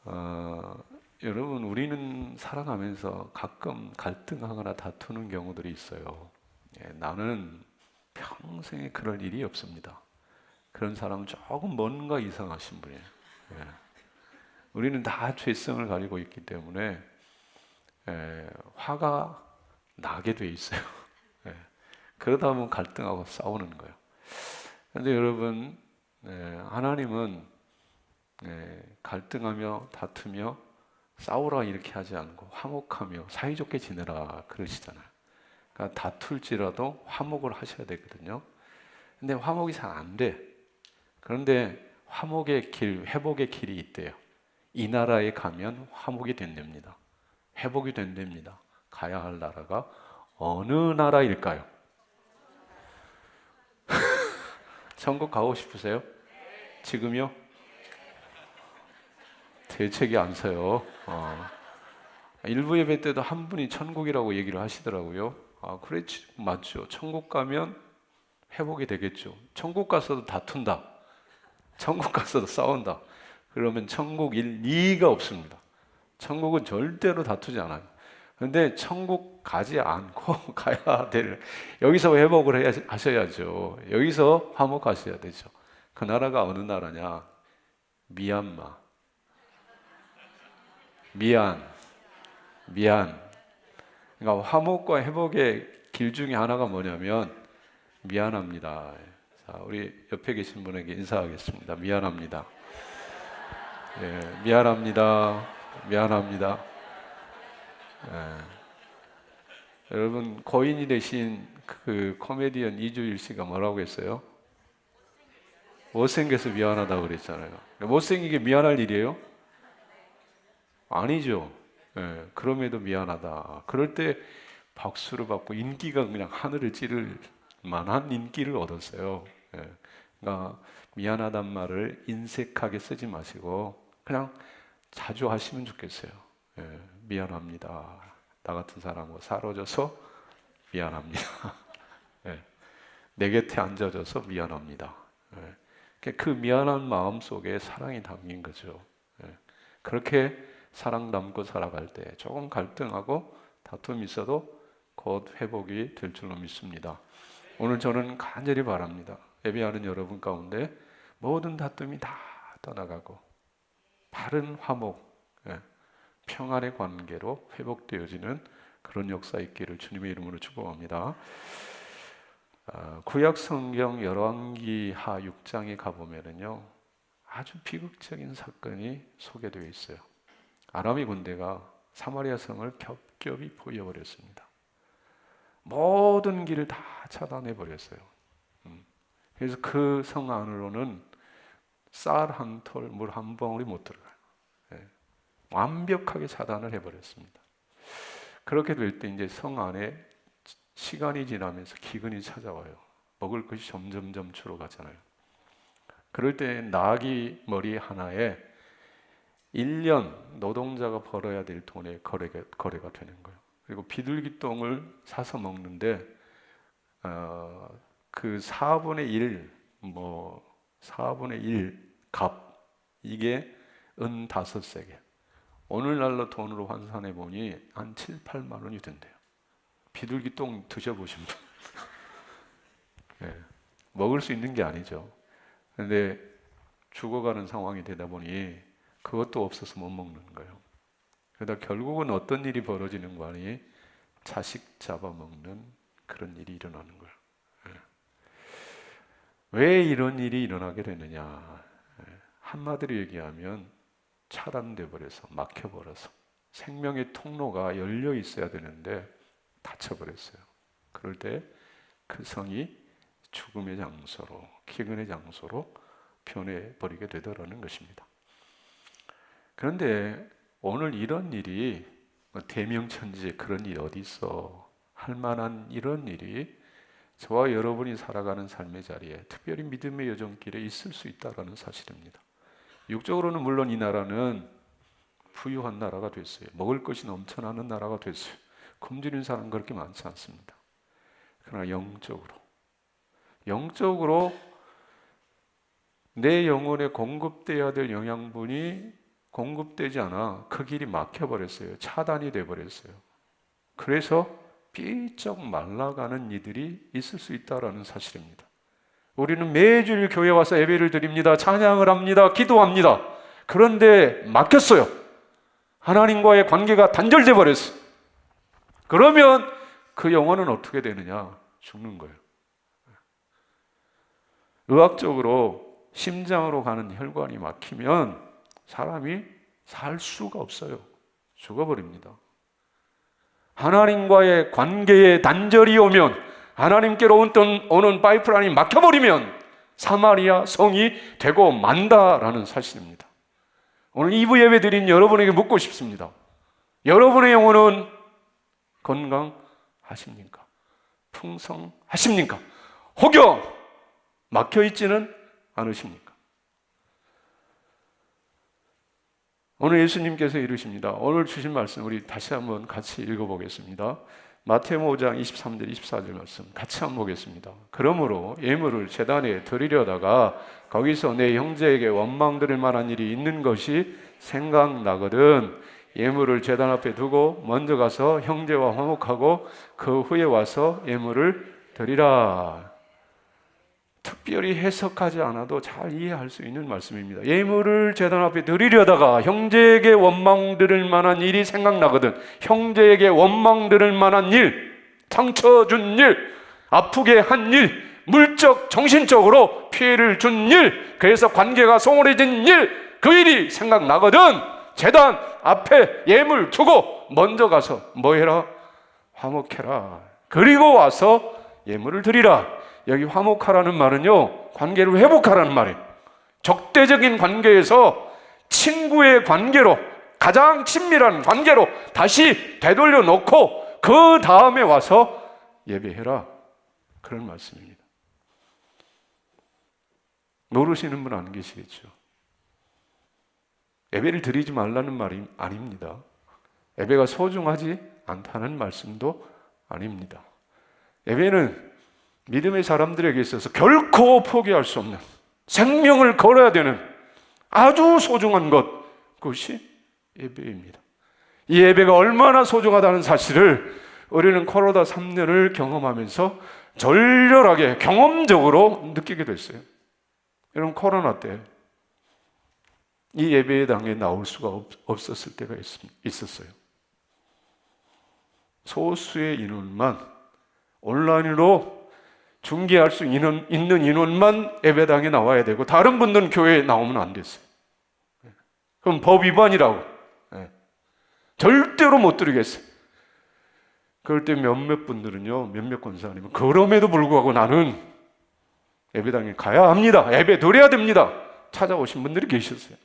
어, 여러분, 우리는 살아가면서 가끔 갈등하거나 다투는 경우들이 있어요. 예, 나는 평생에 그럴 일이 없습니다. 그런 사람은 조금 뭔가 이상하신 분이에요. 예, 우리는 다 죄성을 가지고 있기 때문에 화가 나게 돼 있어요. 예, 그러다 보면 갈등하고 싸우는 거예요. 그런데 여러분, 하나님은 갈등하며 다투며 싸우라 이렇게 하지 않고 화목하며 사이좋게 지내라 그러시잖아요. 그러니까 다툴지라도 화목을 하셔야 되거든요. 근데 화목이 잘 안 돼. 그런데 화목의 길, 회복의 길이 있대요. 이 나라에 가면 화목이 된답니다. 회복이 된답니다. 가야 할 나라가 어느 나라일까요? 천국 가고 싶으세요? 지금요? 대책이 안 서요. 일부 예배 때도 한 분이 천국이라고 얘기를 하시더라고요. 아, 그렇지, 맞죠. 천국 가면 회복이 되겠죠. 천국 가서도 다툰다. 천국 가서도 싸운다. 그러면 천국일 리가 없습니다. 천국은 절대로 다투지 않아요. 그런데 천국 가지 않고 가야 될, 여기서 회복을 하셔야죠. 여기서 화목하셔야 되죠. 그 나라가 어느 나라냐? 미얀마. 미안, 미안. 그러니까 화목과 회복의 길 중에 하나가 뭐냐면 미안합니다. 자, 우리 옆에 계신 분에게 인사하겠습니다. 미안합니다. 예, 미안합니다. 미안합니다. 예. 여러분, 거인이 되신 그 코미디언 이주일 씨가 뭐라고 했어요? 못생겨서 미안하다고 그랬잖아요. 못생기게 미안할 일이에요? 아니죠. 예, 그럼에도 미안하다. 그럴 때 박수를 받고 인기가 그냥 하늘을 찌를 만한 인기를 얻었어요. 예, 그러니까 미안하단 말을 인색하게 쓰지 마시고 그냥 자주 하시면 좋겠어요. 예, 미안합니다. 나 같은 사람과 사로져서 미안합니다. 예, 내 곁에 앉아줘서 미안합니다. 예, 그 미안한 마음 속에 사랑이 담긴 거죠. 예, 그렇게 사랑 담고 살아갈 때 조금 갈등하고 다툼이 있어도 곧 회복이 될 줄로 믿습니다. 오늘 저는 간절히 바랍니다. 예배하는 여러분 가운데 모든 다툼이 다 떠나가고 바른 화목, 예, 평안의 관계로 회복되어지는 그런 역사 있기를 주님의 이름으로 축복합니다. 구약 성경 열왕기하 6장에 가보면은요 아주 비극적인 사건이 소개되어 있어요. 아람의 군대가 사마리아 성을 겹겹이 포위해버렸습니다. 모든 길을 다 차단해 버렸어요. 그래서 그 성 안으로는 쌀 한 톨, 물 한 방울이 못 들어가요. 예, 완벽하게 차단을 해버렸습니다. 그렇게 될 때 이제 성 안에 시간이 지나면서 기근이 찾아와요. 먹을 것이 점점점 줄어가잖아요. 그럴 때 나귀 머리 하나에 1년 노동자가 벌어야 될 돈의 거래가 되는 거예요. 그리고 비둘기똥을 사서 먹는데 그 4분의 1, 뭐 4분의 1 값, 이게 은 5세겔. 오늘날로 돈으로 환산해 보니 한 7, 8만 원이 된대요. 비둘기똥 드셔보신 분. 예, 먹을 수 있는 게 아니죠. 근데 죽어가는 상황이 되다 보니 그것도 없어서 못 먹는 거예요. 그러다 결국은 어떤 일이 벌어지는 거 아니? 자식 잡아먹는 그런 일이 일어나는 거예요. 왜 이런 일이 일어나게 되느냐? 한마디로 얘기하면 차단돼 버려서 막혀 버려서 생명의 통로가 열려 있어야 되는데 닫혀 버렸어요. 그럴 때 그 성이 죽음의 장소로, 기근의 장소로 변해 버리게 되더라는 것입니다. 그런데 오늘 이런 일이 대명천지에 그런 일이 어디 있어? 할 만한 이런 일이 저와 여러분이 살아가는 삶의 자리에 특별히 믿음의 여정길에 있을 수 있다는 사실입니다. 육적으로는 물론 이 나라는 부유한 나라가 됐어요. 먹을 것이 넘쳐나는 나라가 됐어요. 굶주린 사람 그렇게 많지 않습니다. 그러나 영적으로 내 영혼에 공급되어야 될 영양분이 공급되지 않아 그 길이 막혀버렸어요. 차단이 돼버렸어요. 그래서 삐쩍 말라가는 이들이 있을 수 있다는 사실입니다. 우리는 매주일 교회 와서 예배를 드립니다. 찬양을 합니다. 기도합니다. 그런데 막혔어요. 하나님과의 관계가 단절돼 버렸어요. 그러면 그 영혼은 어떻게 되느냐? 죽는 거예요. 의학적으로 심장으로 가는 혈관이 막히면 사람이 살 수가 없어요. 죽어버립니다. 하나님과의 관계에 단절이 오면, 하나님께로 오는 파이프라인이 막혀버리면 사마리아 성이 되고 만다라는 사실입니다. 오늘 2부 예배 드린 여러분에게 묻고 싶습니다. 여러분의 영혼은 건강하십니까? 풍성하십니까? 혹여 막혀있지는 않으십니까? 오늘 예수님께서 이르십니다. 오늘 주신 말씀 우리 다시 한번 같이 읽어보겠습니다. 마태복음 5장 23절 24절 말씀 같이 한번 보겠습니다. 그러므로 예물을 제단에 드리려다가 거기서 내 형제에게 원망 들을 만한 일이 있는 것이 생각나거든 예물을 제단 앞에 두고 먼저 가서 형제와 화목하고 그 후에 와서 예물을 드리라. 특별히 해석하지 않아도 잘 이해할 수 있는 말씀입니다. 예물을 제단 앞에 드리려다가 형제에게 원망 들을 만한 일이 생각나거든. 형제에게 원망 들을 만한 일, 상처 준 일, 아프게 한 일, 물적, 정신적으로 피해를 준 일, 그래서 관계가 소홀해진 일, 그 일이 생각나거든. 제단 앞에 예물 두고 먼저 가서 뭐 해라? 화목해라. 그리고 와서 예물을 드리라. 여기 화목하라는 말은요, 관계를 회복하라는 말이에요. 적대적인 관계에서 친구의 관계로, 가장 친밀한 관계로 다시 되돌려 놓고 그 다음에 와서 예배해라. 그런 말씀입니다. 모르시는 분 안 계시겠죠. 예배를 드리지 말라는 말이 아닙니다. 예배가 소중하지 않다는 말씀도 아닙니다. 예배는 믿음의 사람들에게 있어서 결코 포기할 수 없는, 생명을 걸어야 되는 아주 소중한 것, 그것이 예배입니다. 이 예배가 얼마나 소중하다는 사실을 우리는 코로나 3년을 경험하면서 절렬하게 경험적으로 느끼게 됐어요. 여러분, 코로나 때 이 예배의 당에 나올 수가 없었을 때가 있었어요. 소수의 인원만, 온라인으로 중계할 수 있는 인원만 예배당에 나와야 되고 다른 분들은 교회에 나오면 안 됐어요. 그럼 법 위반이라고. 절대로 못 드리겠어요. 그럴 때 몇몇 분들은요, 몇몇 권사님은 그럼에도 불구하고 나는 예배당에 가야 합니다. 예배 드려야 됩니다. 찾아오신 분들이 계셨어요.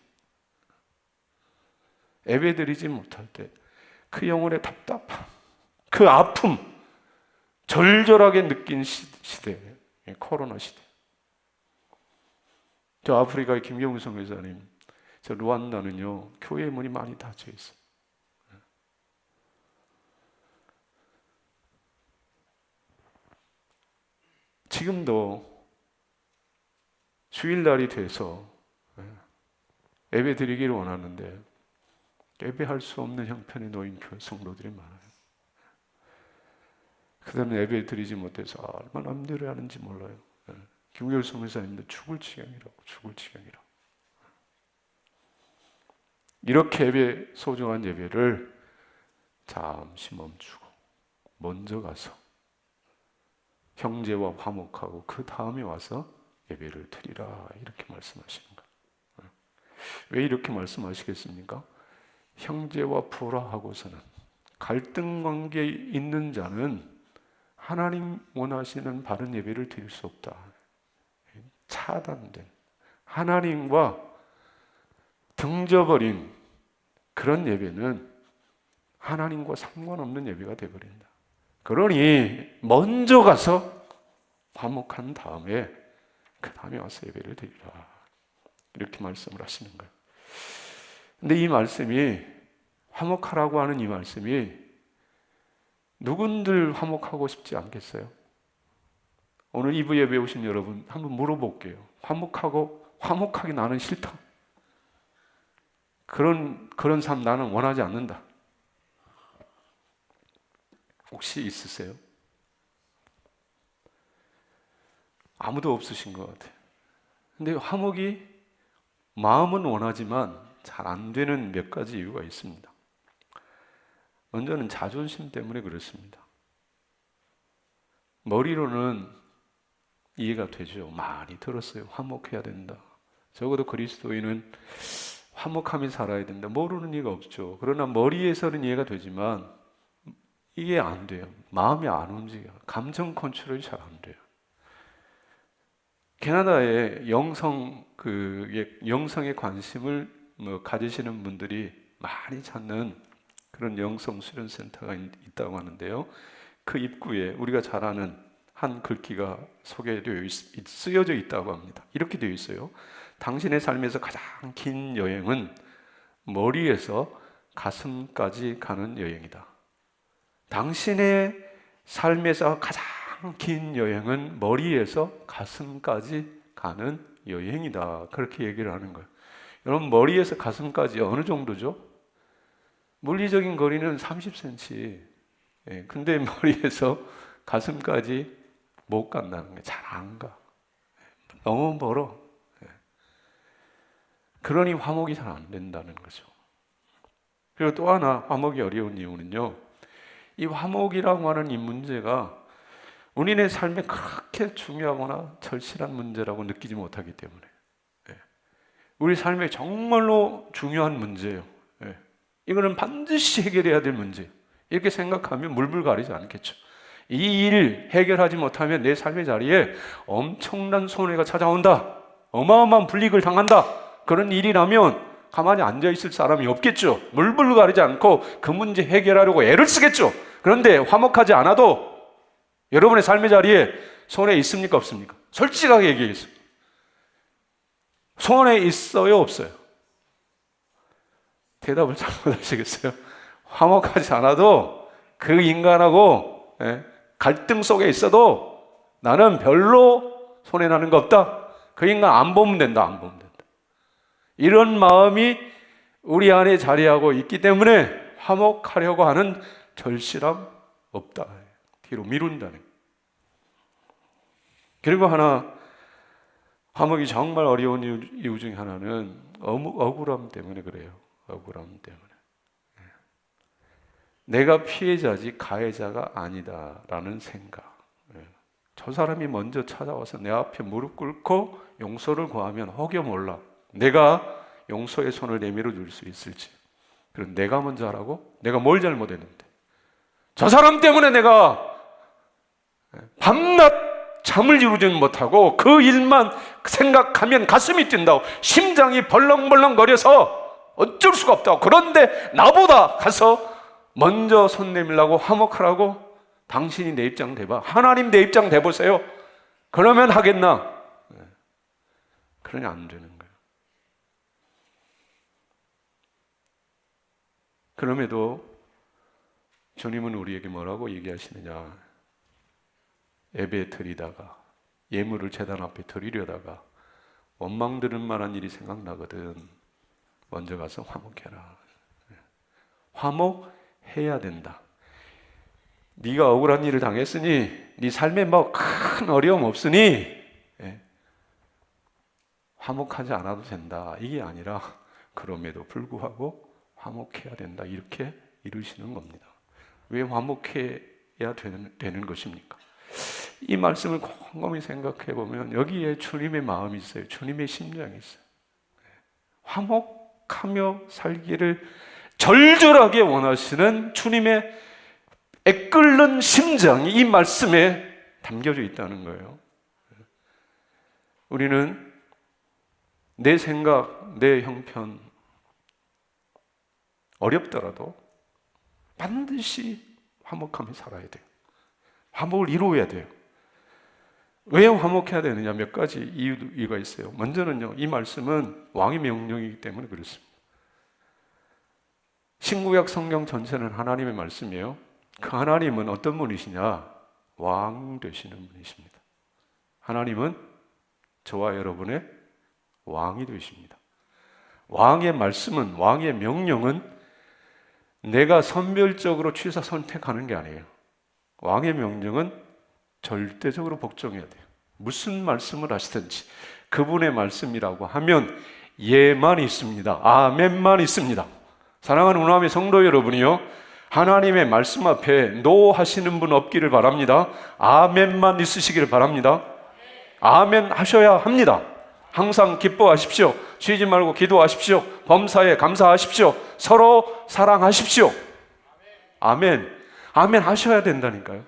예배 드리지 못할 때 그 영혼의 답답함, 그 아픔, 절절하게 느낀 시대, 코로나 시대. 저 아프리카의 김경성 회장님, 저 루안다는요, 교회 문이 많이 닫혀 있어요. 지금도 주일날이 돼서 예배 드리기를 원하는데 예배할 수 없는 형편에 놓인 성도들이 많아요. 그들은 예배 드리지 못해서 얼마나 힘들어하는지 몰라요. 김결성 회사님도 죽을 지경이라고. 이렇게 예배, 소중한 예배를 잠시 멈추고 먼저 가서 형제와 화목하고 그 다음에 와서 예배를 드리라, 이렇게 말씀하시는 거예요. 왜 이렇게 말씀하시겠습니까? 형제와 불화하고서는, 갈등 관계에 있는 자는 하나님 원하시는 바른 예배를 드릴 수 없다. 차단된, 하나님과 등져버린 그런 예배는 하나님과 상관없는 예배가 되어버린다. 그러니 먼저 가서 화목한 다음에 그 다음에 와서 예배를 드리라, 이렇게 말씀을 하시는 거예요. 근데 이 말씀이, 화목하라고 하는 이 말씀이 누군들 화목하고 싶지 않겠어요? 오늘 2부 예배 오신 여러분 한번 물어볼게요. 화목하게 나는 싫다. 그런 삶 나는 원하지 않는다. 혹시 있으세요? 아무도 없으신 것 같아요. 근데 화목이 마음은 원하지만 잘 안 되는 몇 가지 이유가 있습니다. 먼저는 자존심 때문에 그렇습니다. 머리로는 이해가 되죠. 많이 들었어요. 화목해야 된다. 적어도 그리스도인은 화목함이 살아야 된다. 모르는 이유가 없죠. 그러나 머리에서는 이해가 되지만 이게 안 돼요. 마음이 안 움직여요. 감정 컨트롤이 잘 안 돼요. 캐나다의 영성에 관심을 가지시는 분들이 많이 찾는 그런 영성 수련 센터가 있다고 하는데요. 그 입구에 우리가 잘 아는 한 글귀가 쓰여져 있다고 합니다. 이렇게 되어 있어요. 당신의 삶에서 가장 긴 여행은 머리에서 가슴까지 가는 여행이다. 당신의 삶에서 가장 긴 여행은 머리에서 가슴까지 가는 여행이다. 그렇게 얘기를 하는 거예요. 여러분, 머리에서 가슴까지 어느 정도죠? 물리적인 거리는 30cm. 근데 머리에서 가슴까지 못 간다는 거예요. 잘 안 가. 너무 멀어. 그러니 화목이 잘 안 된다는 거죠. 그리고 또 하나 화목이 어려운 이유는요. 이 화목이라고 하는 이 문제가 우리네 삶에 그렇게 중요하거나 절실한 문제라고 느끼지 못하기 때문에 우리 삶에 정말로 중요한 문제예요. 이거는 반드시 해결해야 될 문제. 이렇게 생각하면 물불 가리지 않겠죠. 이 일 해결하지 못하면 내 삶의 자리에 엄청난 손해가 찾아온다. 어마어마한 불이익을 당한다. 그런 일이라면 가만히 앉아있을 사람이 없겠죠. 물불 가리지 않고 그 문제 해결하려고 애를 쓰겠죠. 그런데 화목하지 않아도 여러분의 삶의 자리에 손해 있습니까? 없습니까? 솔직하게 얘기하겠습니다. 손해 있어요? 없어요? 대답을 잘못 하시겠어요? 화목하지 않아도 그 인간하고 갈등 속에 있어도 나는 별로 손해나는 거 없다. 그 인간 안 보면 된다. 안 보면 된다. 이런 마음이 우리 안에 자리하고 있기 때문에 화목하려고 하는 절실함 없다. 뒤로 미룬다는. 그리고 하나, 화목이 정말 어려운 이유 중에 하나는 억울함 때문에 그래요. 억울함 때문에. 내가 피해자지 가해자가 아니다라는 생각. 저 사람이 먼저 찾아와서 내 앞에 무릎 꿇고 용서를 구하면 혹여 몰라 내가 용서의 손을 내밀어 줄 수 있을지. 그럼 내가 먼저 하라고? 내가 뭘 잘못했는데? 저 사람 때문에 내가 밤낮 잠을 이루지는 못하고 그 일만 생각하면 가슴이 뛴다고, 심장이 벌렁벌렁거려서 어쩔 수가 없다고. 그런데 나보다 가서 먼저 손 내밀라고 화목하라고? 당신이 내 입장 대봐. 하나님 내 입장 대보세요. 그러면 하겠나? 그러니 안 되는 거예요. 그럼에도 주님은 우리에게 뭐라고 얘기하시느냐? 예배 드리다가 예물을 제단 앞에 드리려다가 원망 들을 만한 일이 생각나거든. 먼저 가서 화목해라. 화목해야 된다. 네가 억울한 일을 당했으니 네 삶에 뭐 큰 어려움 없으니 화목하지 않아도 된다. 이게 아니라 그럼에도 불구하고 화목해야 된다. 이렇게 이루시는 겁니다. 왜 화목해야 되는 것입니까? 이 말씀을 곰곰이 생각해 보면 여기에 주님의 마음이 있어요. 주님의 심장이 있어요. 화목하며 살기를 절절하게 원하시는 주님의 애끓는 심장이 이 말씀에 담겨져 있다는 거예요. 우리는 내 생각, 내 형편 어렵더라도 반드시 화목하며 살아야 돼요. 화목을 이루어야 돼요. 왜 화목해야 되느냐? 몇 가지 이유가 있어요. 먼저는요, 이 말씀은 왕의 명령이기 때문에 그렇습니다. 신구약 성경 전체는 하나님의 말씀이에요. 그 하나님은 어떤 분이시냐? 왕 되시는 분이십니다. 하나님은 저와 여러분의 왕이 되십니다. 왕의 말씀은, 왕의 명령은 내가 선별적으로 취사 선택하는 게 아니에요. 왕의 명령은 절대적으로 복종해야 돼요. 무슨 말씀을 하시든지 그분의 말씀이라고 하면 예만 있습니다. 아멘만 있습니다. 사랑하는 우나미 성도 여러분이요, 하나님의 말씀 앞에 노 하시는 분 없기를 바랍니다. 아멘만 있으시기를 바랍니다. 아멘 하셔야 합니다. 항상 기뻐하십시오. 쉬지 말고 기도하십시오. 범사에 감사하십시오. 서로 사랑하십시오. 아멘. 아멘 하셔야 된다니까요.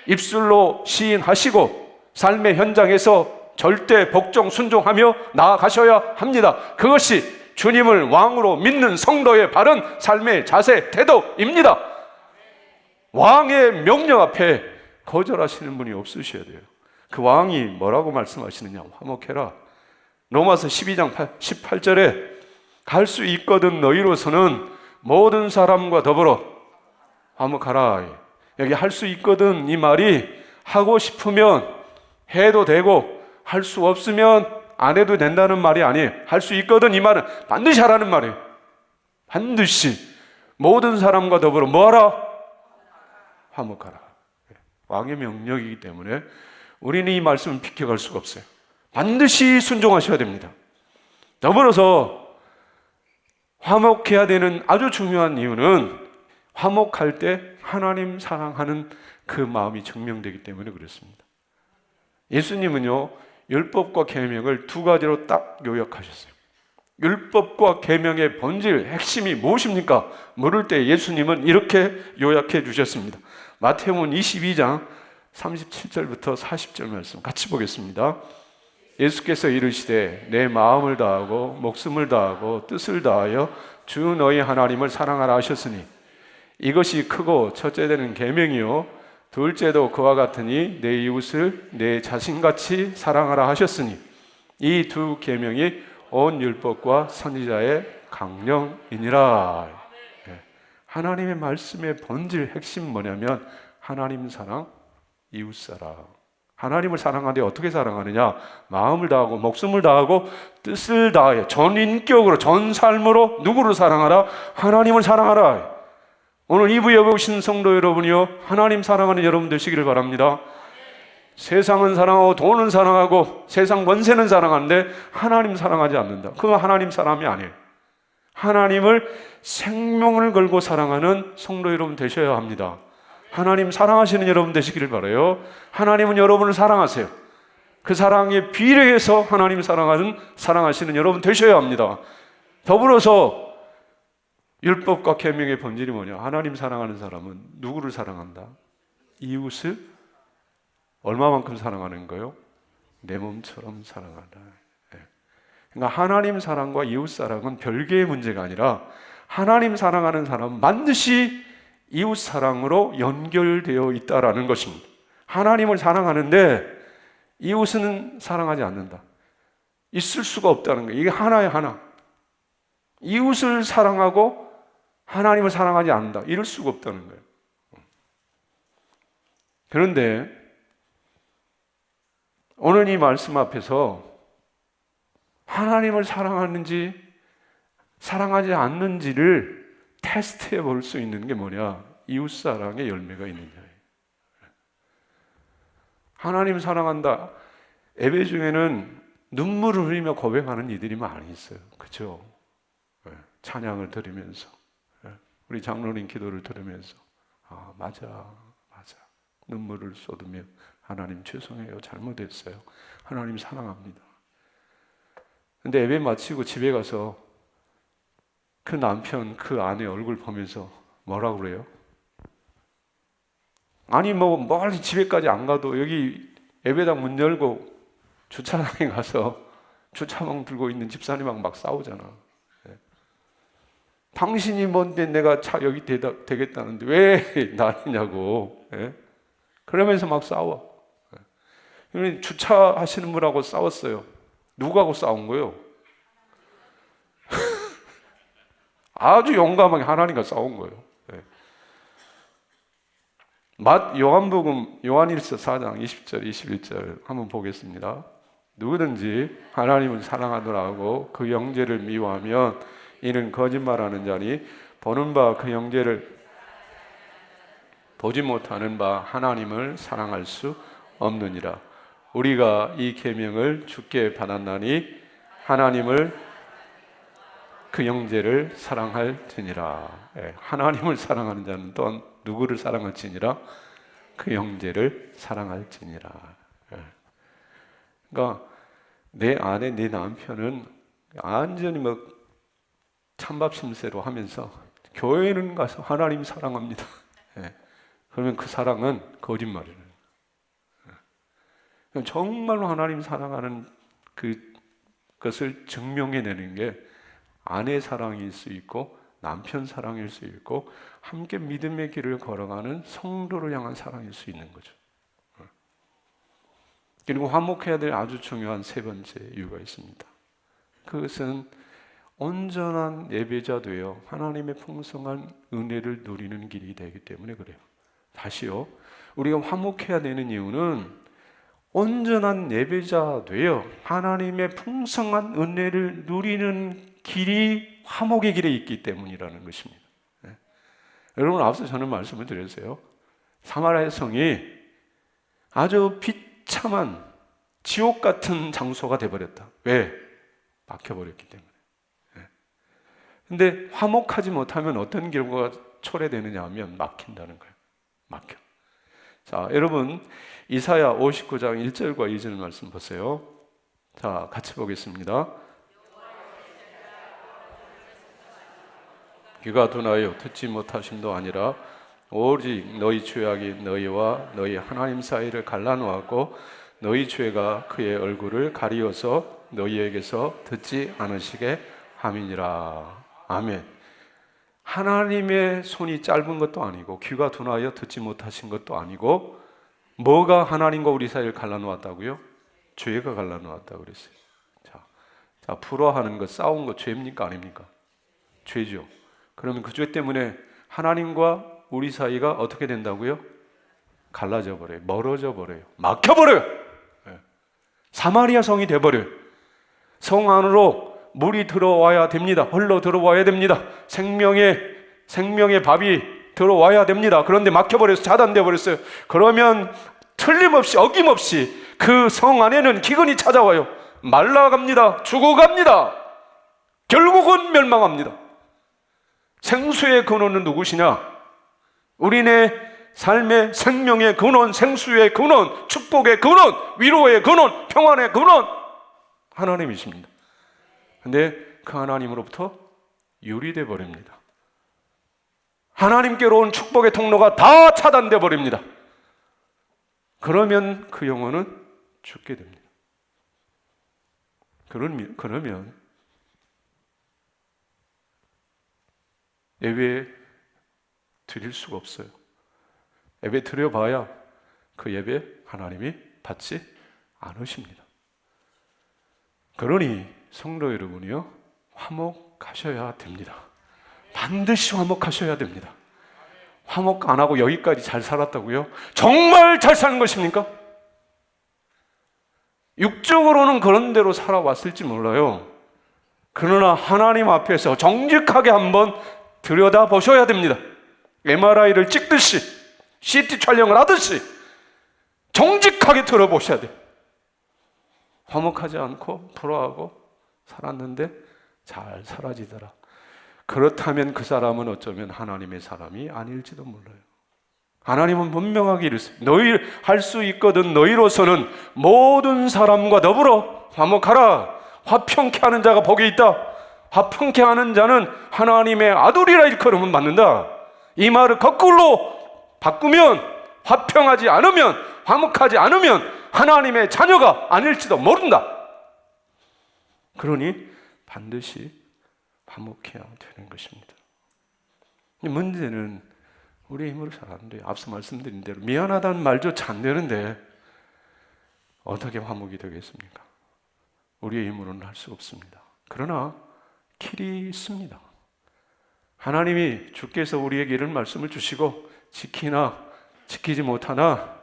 입술로 시인하시고 삶의 현장에서 절대 복종 순종하며 나아가셔야 합니다. 그것이 주님을 왕으로 믿는 성도의 바른 삶의 자세, 태도입니다. 왕의 명령 앞에 거절하시는 분이 없으셔야 돼요. 그 왕이 뭐라고 말씀하시느냐, 화목해라. 로마서 12장 18절에 갈 수 있거든 너희로서는 모든 사람과 더불어 화목하라. 여기 할 수 있거든 이 말이 하고 싶으면 해도 되고 할 수 없으면 안 해도 된다는 말이 아니에요. 할 수 있거든 이 말은 반드시 하라는 말이에요. 반드시 모든 사람과 더불어 뭐하라? 화목하라. 왕의 명령이기 때문에 우리는 이 말씀을 비켜갈 수가 없어요. 반드시 순종하셔야 됩니다. 더불어서 화목해야 되는 아주 중요한 이유는 화목할 때 하나님 사랑하는 그 마음이 증명되기 때문에 그렇습니다. 예수님은요, 율법과 계명을 두 가지로 딱 요약하셨어요. 율법과 계명의 본질, 핵심이 무엇입니까? 물을 때 예수님은 이렇게 요약해 주셨습니다. 마태복음 22장 37절부터 40절 말씀 같이 보겠습니다. 예수께서 이르시되 내 마음을 다하고 목숨을 다하고 뜻을 다하여 주 너희 하나님을 사랑하라 하셨으니 이것이 크고 첫째 되는 계명이요 둘째도 그와 같으니 내 이웃을 내 자신같이 사랑하라 하셨으니 이 두 계명이 온 율법과 선지자의 강령이니라. 하나님의 말씀의 본질 핵심 뭐냐면 하나님 사랑, 이웃 사랑. 하나님을 사랑하는데 어떻게 사랑하느냐? 마음을 다하고 목숨을 다하고 뜻을 다해 전 인격으로 전 삶으로 누구를 사랑하라? 하나님을 사랑하라. 오늘 2부에 오신 성도 여러분이요, 하나님 사랑하는 여러분 되시기를 바랍니다. 세상은 사랑하고 돈은 사랑하고 세상 권세는 사랑하는데 하나님 사랑하지 않는다. 그건 하나님 사람이 아니에요. 하나님을 생명을 걸고 사랑하는 성도 여러분 되셔야 합니다. 하나님 사랑하시는 여러분 되시기를 바라요. 하나님은 여러분을 사랑하세요. 그 사랑에 비례해서 하나님 사랑하시는 여러분 되셔야 합니다. 더불어서 율법과 계명의 본질이 뭐냐? 하나님 사랑하는 사람은 누구를 사랑한다? 이웃을 얼마만큼 사랑하는 거요? 내 몸처럼 사랑한다. 그러니까 하나님 사랑과 이웃 사랑은 별개의 문제가 아니라 하나님 사랑하는 사람은 반드시 이웃 사랑으로 연결되어 있다라는 것입니다. 하나님을 사랑하는데 이웃은 사랑하지 않는다. 있을 수가 없다는 거예요. 이게 하나의 하나. 이웃을 사랑하고 하나님을 사랑하지 않는다. 이럴 수가 없다는 거예요. 그런데 오늘 이 말씀 앞에서 하나님을 사랑하는지 사랑하지 않는지를 테스트해 볼 수 있는 게 뭐냐? 이웃사랑의 열매가 있느냐. 하나님 사랑한다. 예배 중에는 눈물을 흘리며 고백하는 이들이 많이 있어요. 그렇죠? 찬양을 들으면서 우리 장로님 기도를 들으면서 맞아 눈물을 쏟으며 하나님 죄송해요. 잘못했어요. 하나님 사랑합니다. 근데 예배 마치고 집에 가서 그 남편, 그 아내 얼굴 보면서 뭐라고 그래요? 아니 멀리 집에까지 안 가도 여기 예배당 문 열고 주차장에 가서 주차망 들고 있는 집사님하고 막 싸우잖아. 당신이 뭔데 내가 차 여기 되겠다는데 왜 나냐고. 그러면서 막 싸워. 주차하시는 분하고 싸웠어요. 누구하고 싸운 거예요? 아주 용감하게 하나님과 싸운 거예요. 요한복음 요한일서 4장 20절 21절 한번 보겠습니다. 누구든지 하나님을 사랑하더라고 그 형제를 미워하면 이는 거짓말하는 자니 보는 바 그 형제를 보지 못하는 바 하나님을 사랑할 수 없느니라. 우리가 이 계명을 주께 받았나니 하나님을 그 형제를 사랑할지니라. 하나님을 사랑하는 자는 또한 누구를 사랑할지니라? 그 형제를 사랑할지니라. 그러니까 내 아내, 내 남편은 완전히 찬밥 심세로 하면서 교회는 가서 하나님 사랑합니다. 그러면 그 사랑은 거짓말이에요. 정말로 하나님 사랑하는 그것을 증명해내는 게 아내 사랑일 수 있고 남편 사랑일 수 있고 함께 믿음의 길을 걸어가는 성도를 향한 사랑일 수 있는 거죠. 그리고 화목해야 될 아주 중요한 세 번째 이유가 있습니다. 그것은 온전한 예배자 되어 하나님의 풍성한 은혜를 누리는 길이 되기 때문에 그래요. 다시요. 우리가 화목해야 되는 이유는 온전한 예배자 되어 하나님의 풍성한 은혜를 누리는 길이 화목의 길에 있기 때문이라는 것입니다. 여러분, 앞서 저는 말씀을 드렸어요. 사마리아 성이 아주 비참한 지옥 같은 장소가 되어버렸다. 왜? 막혀버렸기 때문에. 근데 화목하지 못하면 어떤 결과가 초래되느냐 하면 막힌다는 거예요. 막혀. 자, 여러분 이사야 59장 1절과 2절 말씀 보세요. 자, 같이 보겠습니다. 귀가 둔하여 듣지 못하심도 아니라 오직 너희 죄악이 너희와 너희 하나님 사이를 갈라놓았고 너희 죄가 그의 얼굴을 가리어서 너희에게서 듣지 않으시게 함이니라. 아멘. 하나님의 손이 짧은 것도 아니고 귀가 둔하여 듣지 못하신 것도 아니고 뭐가 하나님과 우리 사이를 갈라놓았다고요? 죄가 갈라놓았다고 그랬어요. 자, 불화하는 것, 싸운 것 죄입니까 아닙니까? 죄죠. 그러면 그 죄 때문에 하나님과 우리 사이가 어떻게 된다고요? 갈라져 버려요. 멀어져 버려요. 막혀버려요. 사마리아 성이 돼버려요. 성 안으로 물이 들어와야 됩니다. 흘러 들어와야 됩니다. 생명의 밥이 들어와야 됩니다. 그런데 막혀버려서 차단돼 버렸어요. 그러면 틀림없이 어김없이 그 성 안에는 기근이 찾아와요. 말라갑니다. 죽어갑니다. 결국은 멸망합니다. 생수의 근원은 누구시냐? 우리네 삶의 생명의 근원, 생수의 근원, 축복의 근원, 위로의 근원, 평안의 근원 하나님이십니다. 근데 그 하나님으로부터 유리돼 버립니다. 하나님께로 온 축복의 통로가 다 차단돼 버립니다. 그러면 그 영혼은 죽게 됩니다. 그러면 예배 드릴 수가 없어요. 예배 드려봐야 그 예배 하나님이 받지 않으십니다. 그러니 성도 여러분이요, 화목하셔야 됩니다. 반드시 화목하셔야 됩니다. 화목 안 하고 여기까지 잘 살았다고요? 정말 잘 사는 것입니까? 육적으로는 그런 대로 살아왔을지 몰라요. 그러나 하나님 앞에서 정직하게 한번 들여다보셔야 됩니다. MRI를 찍듯이 CT 촬영을 하듯이 정직하게 들어보셔야 돼요. 화목하지 않고 불화하고 살았는데 잘 사라지더라. 그렇다면 그 사람은 어쩌면 하나님의 사람이 아닐지도 몰라요. 하나님은 분명하게 이르시오. 너희 할 수 있거든 너희로서는 모든 사람과 더불어 화목하라. 화평케 하는 자가 복이 있다. 화평케 하는 자는 하나님의 아들이라 일컬음을 받는다. 이 말을 거꾸로 바꾸면 화평하지 않으면, 화목하지 않으면 하나님의 자녀가 아닐지도 모른다. 그러니 반드시 화목해야 되는 것입니다. 문제는 우리의 힘으로 잘 안 돼요. 앞서 말씀드린 대로 미안하다는 말조차 안 되는데 어떻게 화목이 되겠습니까? 우리의 힘으로는 할 수 없습니다. 그러나 길이 있습니다. 하나님이 주께서 우리에게 이런 말씀을 주시고 지키나 지키지 못하나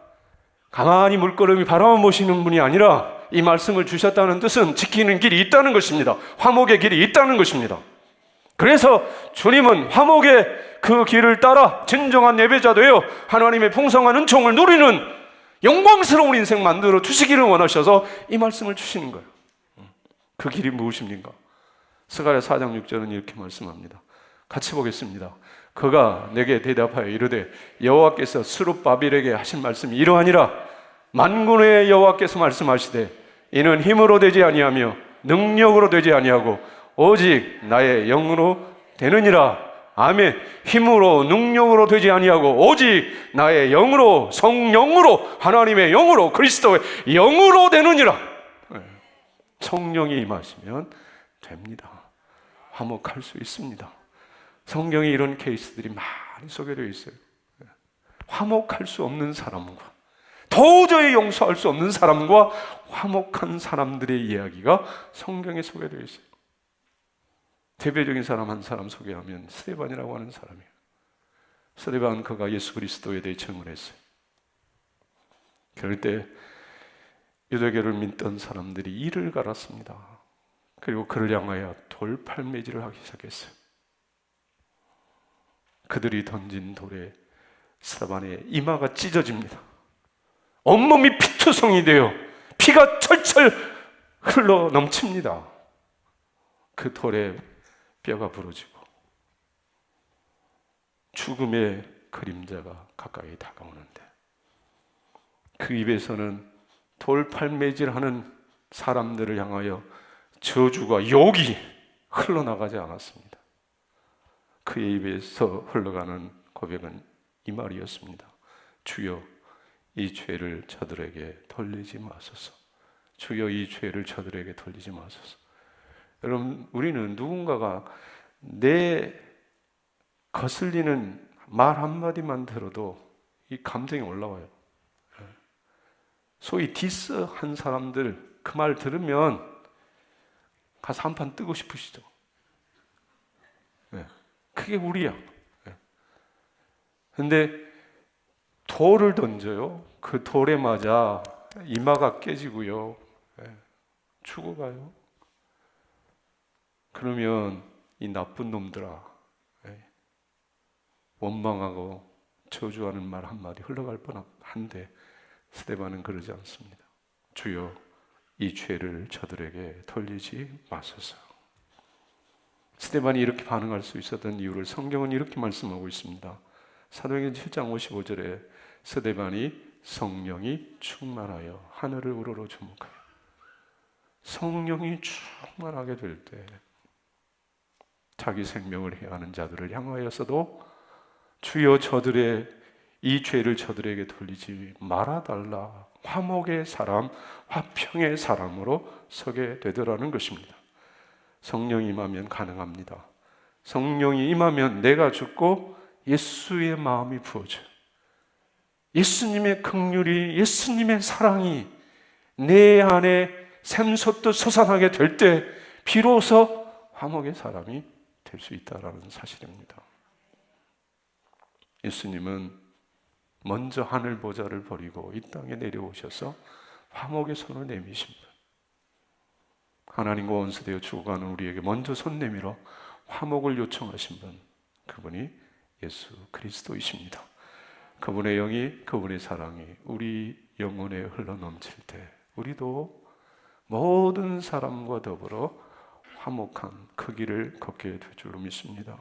가만히 물끄러미 바라만 보시는 분이 아니라 이 말씀을 주셨다는 뜻은 지키는 길이 있다는 것입니다. 화목의 길이 있다는 것입니다. 그래서 주님은 화목의 그 길을 따라 진정한 예배자 되어 하나님의 풍성한 은총을 누리는 영광스러운 인생 만들어 주시기를 원하셔서 이 말씀을 주시는 거예요. 그 길이 무엇입니까? 스가랴 4장 6절은 이렇게 말씀합니다. 같이 보겠습니다. 그가 내게 대답하여 이르되 여호와께서 스룹바벨에게 하신 말씀이 이러하니라. 만군의 여호와께서 말씀하시되 이는 힘으로 되지 아니하며 능력으로 되지 아니하고 오직 나의 영으로 되느니라. 아멘. 힘으로 능력으로 되지 아니하고 오직 나의 영으로, 성령으로, 하나님의 영으로, 그리스도의 영으로 되느니라. 성령이 임하시면 됩니다. 화목할 수 있습니다. 성경에 이런 케이스들이 많이 소개되어 있어요. 화목할 수 없는 사람과 도저히 용서할 수 없는 사람과 화목한 사람들의 이야기가 성경에 소개되어 있어요. 대표적인 사람 한 사람 소개하면 스데반이라고 하는 사람이에요. 스데반 그가 예수 그리스도에 대해 증언했어요. 그럴 때 유대교를 믿던 사람들이 이를 갈았습니다. 그리고 그를 향하여 돌팔매질을 하기 시작했어요. 그들이 던진 돌에 스데반의 이마가 찢어집니다. 온몸이 피투성이 되어 피가 철철 흘러 넘칩니다. 그 돌에 뼈가 부러지고 죽음의 그림자가 가까이 다가오는데 그 입에서는 돌팔매질하는 사람들을 향하여 저주가 욕이 흘러나가지 않았습니다. 그의 입에서 흘러가는 고백은 이 말이었습니다. 주여 이 죄를 저들에게 돌리지 마소서. 주여 이 죄를 저들에게 돌리지 마소서. 여러분, 우리는 누군가가 내 거슬리는 말 한마디만 들어도 이 감정이 올라와요. 소위 디스한 사람들 그 말 들으면 가서 한판 뜨고 싶으시죠? 그게 우리야. 근데 돌을 던져요. 그 돌에 맞아 이마가 깨지고요. 죽어가요. 그러면 이 나쁜 놈들아, 원망하고 저주하는 말 한마디 흘러갈 뻔한데 스데반은 그러지 않습니다. 주여 이 죄를 저들에게 돌리지 마소서. 스데반이 이렇게 반응할 수 있었던 이유를 성경은 이렇게 말씀하고 있습니다. 사도행전 7장 55절에 스데반이 성령이 충만하여 하늘을 우러러 주목하여. 성령이 충만하게 될 때 자기 생명을 해하는 자들을 향하여서도 주여 저들의 이 죄를 저들에게 돌리지 말아달라. 화목의 사람, 화평의 사람으로 서게 되더라는 것입니다. 성령이 임하면 가능합니다. 성령이 임하면 내가 죽고 예수의 마음이 부어져요. 예수님의 긍휼이, 예수님의 사랑이 내 안에 샘솟듯 솟아나게 될 때 비로소 화목의 사람이 될 수 있다는 사실입니다. 예수님은 먼저 하늘 보좌를 버리고 이 땅에 내려오셔서 화목의 손을 내미십니다. 하나님과 원수되어 죽어가는 우리에게 먼저 손 내밀어 화목을 요청하신 분, 그분이 예수 그리스도이십니다. 그분의 영이, 그분의 사랑이 우리 영혼에 흘러넘칠 때 우리도 모든 사람과 더불어 화목한 그 길을 걷게 될 줄로 믿습니다.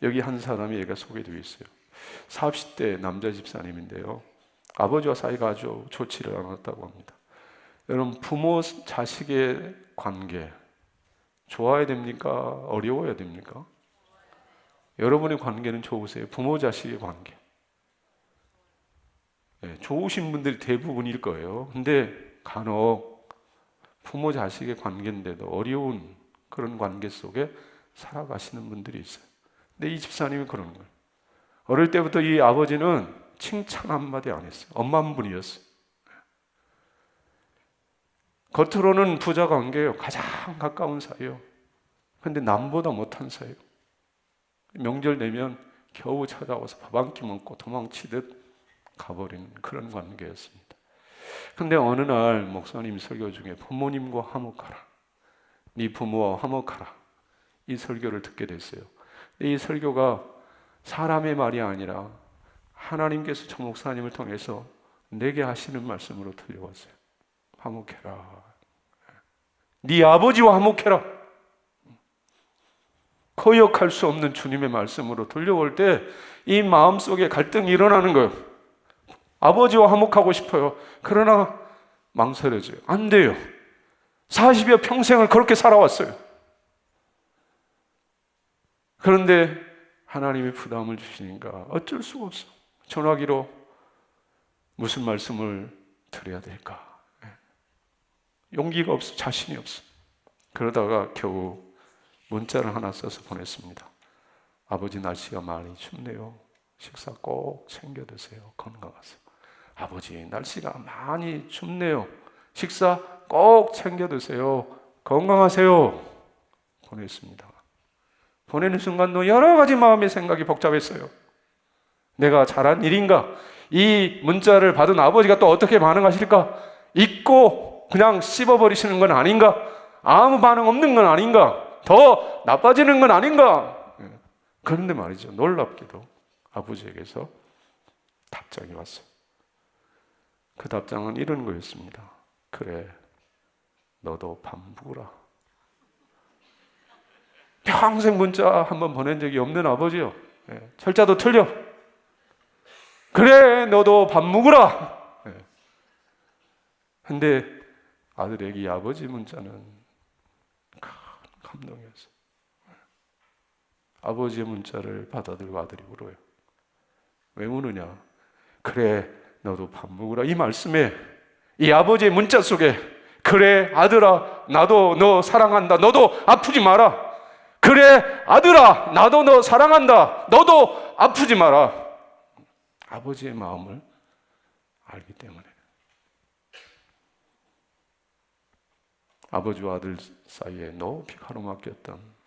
여기 한 사람이 얘가 소개되어 있어요. 40대 남자 집사님인데요, 아버지와 사이가 아주 좋지를 않았다고 합니다. 여러분, 부모 자식의 관계 좋아야 됩니까? 어려워야 됩니까? 여러분의 관계는 좋으세요? 부모 자식의 관계 좋으신 분들이 대부분일 거예요. 근데 간혹 부모 자식의 관계인데도 어려운 그런 관계 속에 살아가시는 분들이 있어요. 근데 이 집사님이 그런 거예요. 어릴 때부터 이 아버지는 칭찬 한마디 안 했어요. 엄마 한 분이었어요. 겉으로는 부자 관계예요. 가장 가까운 사이요. 근데 남보다 못한 사이요. 명절 되면 겨우 찾아와서 밥 한 끼 먹고 도망치듯 가버린 그런 관계였습니다. 근데 어느 날 목사님 설교 중에 부모님과 화목하라, 네 부모와 화목하라, 이 설교를 듣게 됐어요. 이 설교가 사람의 말이 아니라 하나님께서 저 목사님을 통해서 내게 하시는 말씀으로 들려왔어요. 화목해라. 네 아버지와 화목해라. 거역할 수 없는 주님의 말씀으로 들려올 때 이 마음속에 갈등이 일어나는 거예요. 아버지와 화목하고 싶어요. 그러나 망설여져요. 안 돼요. 40여 평생을 그렇게 살아왔어요. 그런데 하나님이 부담을 주시니까 어쩔 수가 없어. 전화기로 무슨 말씀을 드려야 될까? 용기가 없어. 자신이 없어. 그러다가 겨우 문자를 하나 써서 보냈습니다. 아버지, 날씨가 많이 춥네요. 식사 꼭 챙겨 드세요. 건강하세요. 아버지, 날씨가 많이 춥네요. 식사 꼭 챙겨 드세요. 건강하세요. 보냈습니다. 보내는 순간도 여러 가지 마음의 생각이 복잡했어요. 내가 잘한 일인가? 이 문자를 받은 아버지가 또 어떻게 반응하실까? 잊고 그냥 씹어버리시는 건 아닌가? 아무 반응 없는 건 아닌가? 더 나빠지는 건 아닌가? 그런데 말이죠, 놀랍게도 아버지에게서 답장이 왔어요. 그 답장은 이런 거였습니다. 그래, 너도 밥 먹으라. 평생 문자 한번 보낸 적이 없는 아버지요. 철자도 틀려. 그래, 너도 밥 먹으라. 근데 아들에게 이 아버지 문자는 큰 감동이었어요. 아버지의 문자를 받아들고 아들이 울어요. 왜 우느냐? 그래, 너도 밥 먹으라. 이 말씀에, 이 아버지의 문자 속에, 그래 아들아, 나도 너 사랑한다. 너도 아프지 마라. 그래 아들아, 나도 너 사랑한다. 너도 아프지 마라. 아버지의 마음을 알기 때문에. 아버지와 아들 사이에 높이 가로막혔던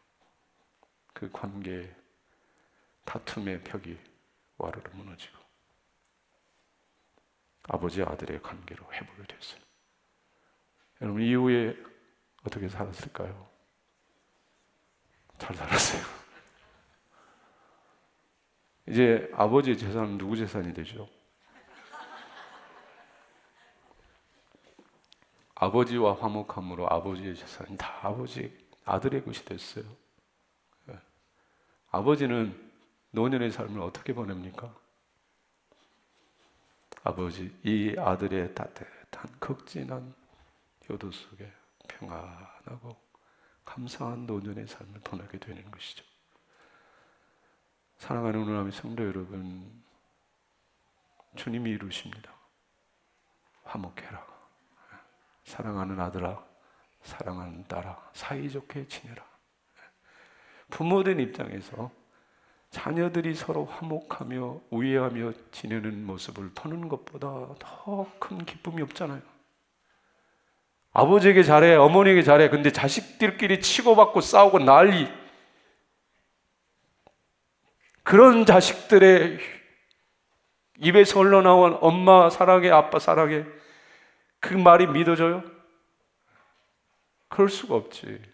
그 관계의 다툼의 벽이 와르르 무너지고 아버지 아들의 관계로 회복이 됐어요. 여러분, 이후에 어떻게 살았을까요? 잘 살았어요. 이제 아버지의 재산은 누구 재산이 되죠? 아버지와 화목함으로 아버지의 재산이 다 아버지 아들의 것이 됐어요. 아버지는 노년의 삶을 어떻게 보냅니까? 아버지, 이 아들의 따뜻한 극진한 효도 속에 평안하고 감사한 노년의 삶을 보내게 되는 것이죠. 사랑하는 우리 성도 여러분, 주님이 이루십니다. 화목해라. 사랑하는 아들아, 사랑하는 딸아, 사이좋게 지내라. 부모된 입장에서 자녀들이 서로 화목하며 우애하며 지내는 모습을 보는 것보다 더 큰 기쁨이 없잖아요. 아버지에게 잘해, 어머니에게 잘해. 근데 자식들끼리 치고받고 싸우고 난리. 그런 자식들의 입에서 흘러나온 엄마 사랑해, 아빠 사랑해, 그 말이 믿어져요? 그럴 수가 없지.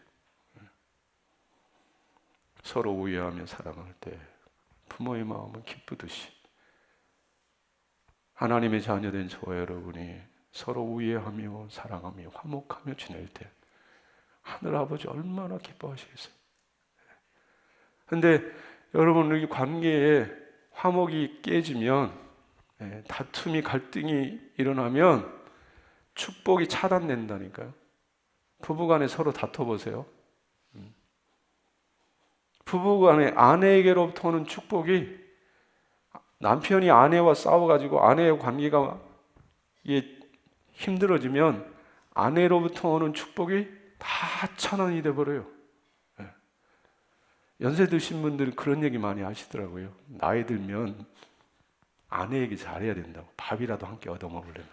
서로 우애하며 사랑할 때 부모의 마음은 기쁘듯이 하나님의 자녀된 저와 여러분이 서로 우애하며 사랑하며 화목하며 지낼 때 하늘아버지 얼마나 기뻐하시겠어요. 그런데 여러분, 이 관계에 화목이 깨지면, 다툼이 갈등이 일어나면 축복이 차단된다니까요. 부부간에 서로 다퉈보세요. 부부간에 아내에게로부터 오는 축복이, 남편이 아내와 싸워가지고 아내의 관계가 힘들어지면 아내로부터 오는 축복이 다 차단이 돼버려요. 연세 드신 분들은 그런 얘기 많이 하시더라고요. 나이 들면 아내에게 잘해야 된다고. 밥이라도 함께 얻어먹으려면.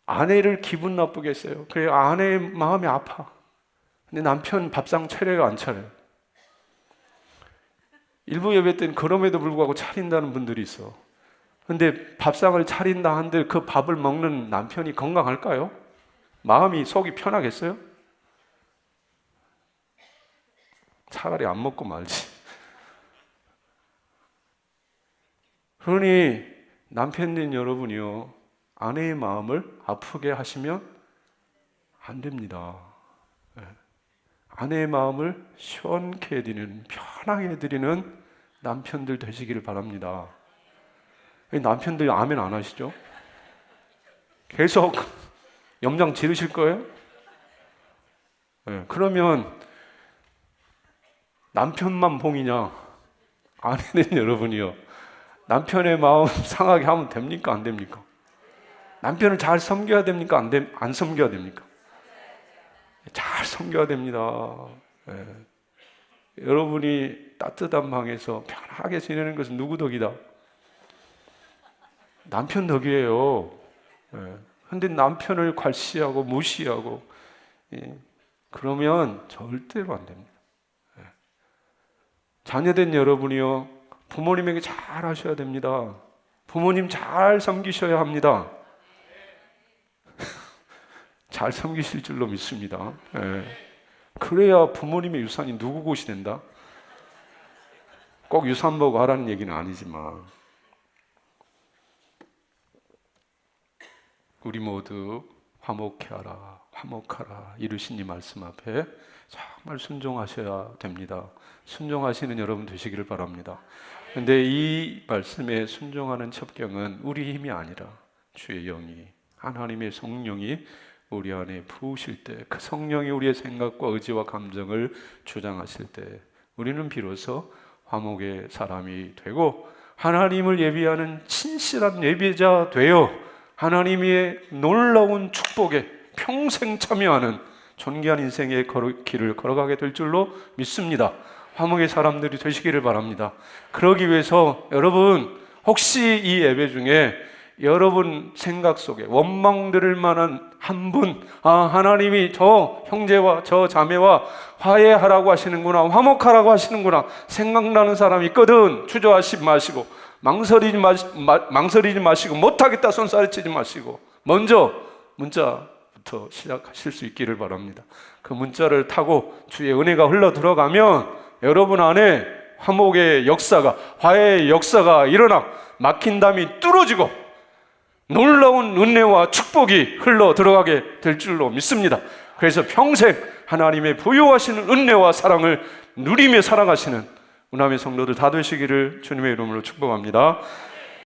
아내를 기분 나쁘게 했어요. 그래, 아내의 마음이 아파. 근데 남편 밥상 차려요, 안 차려요? 일부 예배 때는 그럼에도 불구하고 차린다는 분들이 있어. 근데 밥상을 차린다 한들 그 밥을 먹는 남편이 건강할까요? 마음이 속이 편하겠어요? 차라리 안 먹고 말지. 그러니 남편인 여러분이요, 아내의 마음을 아프게 하시면 안 됩니다. 아내의 마음을 시원케 해드리는, 편하게 해드리는 남편들 되시기를 바랍니다. 남편들 아멘 안 하시죠? 계속 염장 지르실 거예요? 그러면 남편만 봉이냐? 아내는 여러분이요, 남편의 마음 상하게 하면 됩니까? 안 됩니까? 남편을 잘 섬겨야 됩니까? 안 섬겨야 됩니까? 잘 섬겨야 됩니다. 여러분이 따뜻한 방에서 편하게 지내는 것은 누구 덕이다? 남편 덕이에요. 근데 남편을 괄시하고 무시하고 그러면 절대로 안 됩니다. 자녀된 여러분이요, 부모님에게 잘 하셔야 됩니다. 부모님 잘 섬기셔야 합니다. 잘 섬기실 줄로 믿습니다. 그래야 부모님의 유산이 누구 것이 된다? 꼭 유산 보고 하라는 얘기는 아니지만 우리 모두 화목해하라, 화목하라 이르신 이 말씀 앞에 정말 순종하셔야 됩니다. 순종하시는 여러분 되시기를 바랍니다. 그런데 이 말씀에 순종하는 첩경은 우리 힘이 아니라 주의 영이, 하나님의 성령이 우리 안에 부으실 때, 그 성령이 우리의 생각과 의지와 감정을 주장하실 때 우리는 비로소 화목의 사람이 되고 하나님을 예비하는 진실한 예배자 되어 하나님의 놀라운 축복에 평생 참여하는 존귀한 인생의 길을 걸어가게 될 줄로 믿습니다. 화목의 사람들이 되시기를 바랍니다. 그러기 위해서 여러분, 혹시 이 예배 중에 여러분 생각 속에 원망 들을 만한 한 분, 하나님이 저 형제와 저 자매와 화해하라고 하시는구나, 화목하라고 하시는구나 생각나는 사람이 있거든, 주저하지 마시고 망설이지 마시고 못하겠다 손살치지 마시고 먼저 문자부터 시작하실 수 있기를 바랍니다. 그 문자를 타고 주의 은혜가 흘러 들어가면 여러분 안에 화목의 역사가, 화해의 역사가 일어나 막힌 담이 뚫어지고 놀라운 은혜와 축복이 흘러 들어가게 될 줄로 믿습니다. 그래서 평생 하나님의 부유하시는 은혜와 사랑을 누리며 살아가시는 우남의 성도들 다 되시기를 주님의 이름으로 축복합니다.